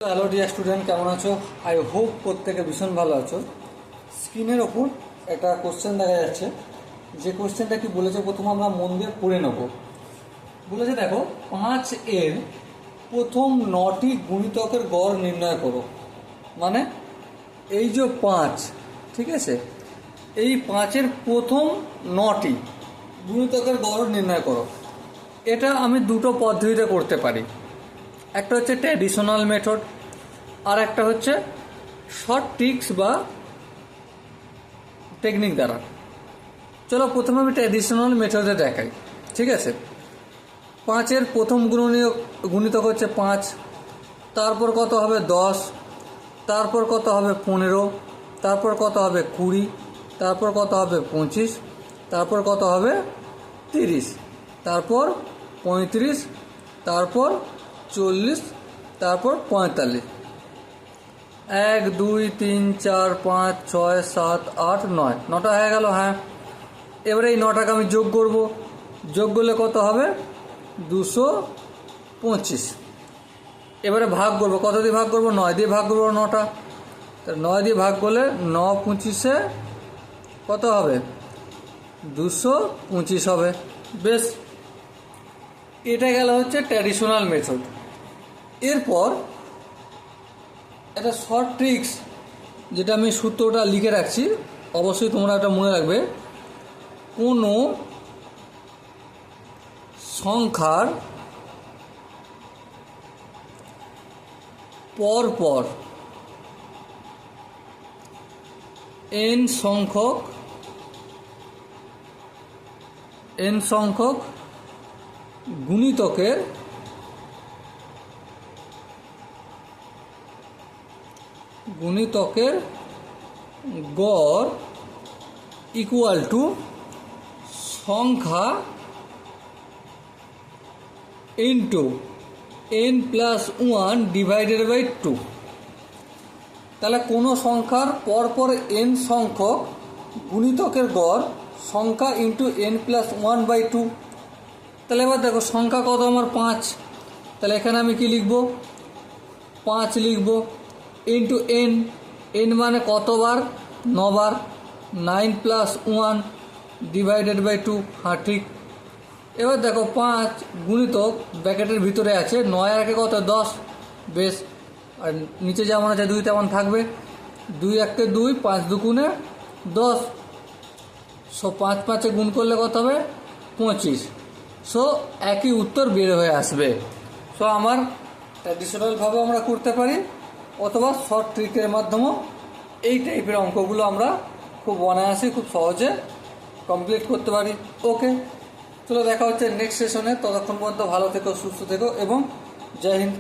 Hello dear student, কেমন আছো? I hope প্রত্যেকে ভীষণ ভালো আছো। স্ক্রিনের ওপর একটা কোশ্চেন দেখা যাচ্ছে, যে কোশ্চেনটা কি বলেছে প্রথম আমরা মন দিয়ে পড়ে নেব। বলেছে দেখো, 5 এর প্রথম 9টি গুণিতকের গড় নির্ণয় করো। মানে এই যে 5, ঠিক আছে, এই 5-এর প্রথম 9টি গুণিতকের গড় নির্ণয় করো। এটা আমি দুটো পদ্ধতিতে করতে পারি। একটা হচ্ছে ট্র্যাডিশনাল মেথড, আর একটা হচ্ছে শর্ট ট্রিক্স বা টেকনিক দ্বারা। চলো প্রথমে আমি ট্র্যাডিশনাল মেথডে দেখাই, ঠিক আছে। 5-এর প্রথম গুণিতক হচ্ছে 5, তারপর কত হবে 10, তারপর কত হবে 15, তারপর কত হবে 20, তারপর কত হবে 25, তারপর কত হবে 30, তারপর 35, তারপর 40, তারপর 45। 1 2 3 4 5 6 7 8 9, 9টা হয়ে গেল। হ্যাঁ, এবারে এই 9টাকে আমি যোগ করব। যোগ করলে কত হবে? 225। এবারে ভাগ করব। কত দিয়ে ভাগ করব? 9 দিয়ে ভাগ করব 9টা। তা 9 দিয়ে ভাগ করলে 9 25-এ কত হবে? 225 হবে। বেশ, এটা গেল হচ্ছে ট্র্যাডিশনাল মেথড। এরপর একটা শর্ট ট্রিক্স, যেটা আমি সূত্রটা লিখে রাখছি, অবশ্যই তোমরা এটা মনে রাখবে। কোনো সংখ্যার পরপর n সংখ্যক গুণিতকের গড় ইকুয়াল টু সংখ্যা ইন্টু n+1 ডিভাইডেড বাই 2। তাহলে কোনো সংখ্যার পরপর n সংখ্যক গুণিতকের গড় সংখ্যা ইন্টু n+1/2। তাহলে এবার দেখো, সংখ্যা কত আমার? 5। তাহলে এখানে আমি কি লিখব? 5 লিখব, ইন্টু n মানে কতবার? 9 বার। 9+1 ডিভাইডেড বাই 2। হ্যাঁ, ঠিক। এবার দেখো, 5 গুণিতক ব্র্যাকেটের ভিতরে আছে, 9 আর 1 কত? 10। বেশ, আর নিচে যেমন আছে 2 তেমন থাকবে। 2 1 2, 5 2 10। সো 5 5-এ গুণ করলে কত হবে? 25। সো একই উত্তর বের হয়ে আসবে। সো আমার ট্র্যাডিশনালভাবে আমরা করতে পারি, অথবা শর্ট ট্রিকের মাধ্যমেও এই টাইপের অঙ্কগুলো আমরা খুব অনায়াসে, খুব সহজে কমপ্লিট করতে পারি। ওকে, চলো দেখা হচ্ছে নেক্সট সেশনে। ততক্ষণ পর্যন্ত ভালো থেকো, সুস্থ থেকো এবং জয় হিন্দ।